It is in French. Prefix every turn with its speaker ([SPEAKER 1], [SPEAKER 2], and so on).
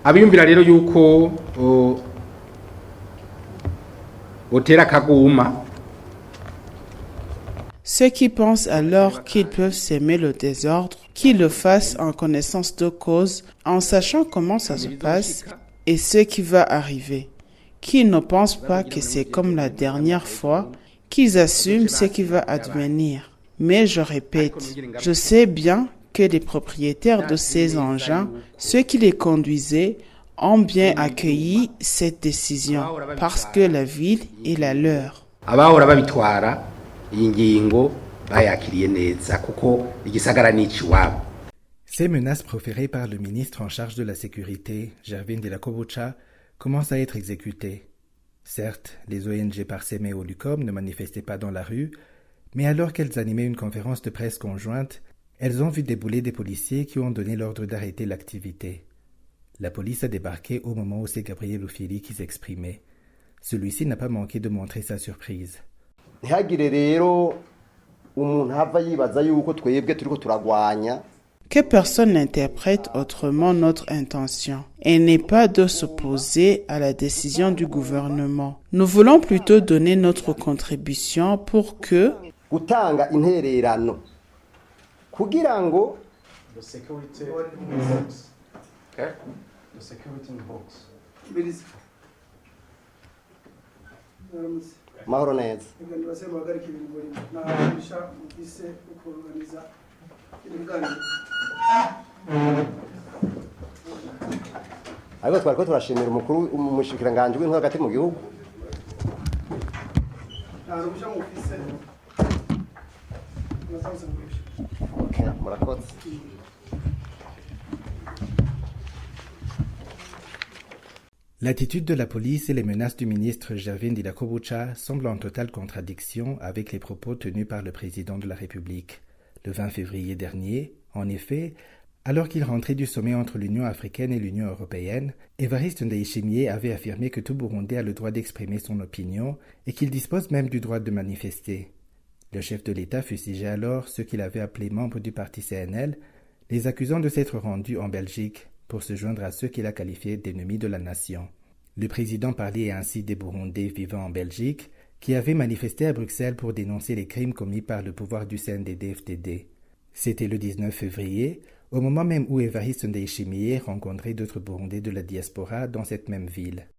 [SPEAKER 1] abiyumvira rero yuko otera kaguma.
[SPEAKER 2] Ceux qui pensent alors qu'ils peuvent s'aimer le désordre, qu'ils le fassent en connaissance de cause, en sachant comment ça se passe et ce qui va arriver. Qui ne pensent pas que c'est comme la dernière fois, qu'ils assument ce qui va advenir. Mais je répète, je sais bien que les propriétaires de ces engins, ceux qui les conduisaient, ont bien accueilli cette décision parce que la ville est la leur.
[SPEAKER 1] Abahora babitwara iyi ngingo bayakiriye neza kuko igisagara ni iciwabo.
[SPEAKER 3] Ces menaces proférées par le ministre en charge de la sécurité, Gervin de la Kobucha, commencent à être exécutées. Certes, les ONG Parsem et Olucom ne manifestaient pas dans la rue, mais alors qu'elles animaient une conférence de presse conjointe, elles ont vu débouler des policiers qui ont donné l'ordre d'arrêter l'activité. La police a débarqué au moment où c'est Gabriel Ufili qui s'exprimait. Celui-ci n'a pas manqué de montrer sa surprise.
[SPEAKER 2] Que personne n'interprète autrement notre intention et n'est pas de s'opposer à la décision du gouvernement. Nous voulons plutôt donner notre contribution pour que
[SPEAKER 4] ariko twariko turashimira umukuru umushikiranganji w'intwaro hagati mu gihugu. Murakoze.
[SPEAKER 3] L'attitude de la police et les menaces du ministre Gervin de la Kobucha semblent en totale contradiction avec les propos tenus par le président de la République. Le 20 février dernier, en effet, alors qu'il rentrait du sommet entre l'Union africaine et l'Union européenne, Évariste Ndayishimiye avait affirmé que tout Burundais a le droit d'exprimer son opinion et qu'il dispose même du droit de manifester. Le chef de l'État fustigeait alors ceux qu'il avait appelés membres du parti CNL, les accusant de s'être rendus en Belgique pour se joindre à ceux qu'il a qualifiés d'ennemis de la nation. Le président parlait ainsi des Burundais vivant en Belgique qui avaient manifesté à Bruxelles pour dénoncer les crimes commis par le pouvoir du CNDD-FDD. C'était le 19 février, au moment même où Évariste Ndayishimiye rencontrait d'autres Burundais de la diaspora dans cette même ville.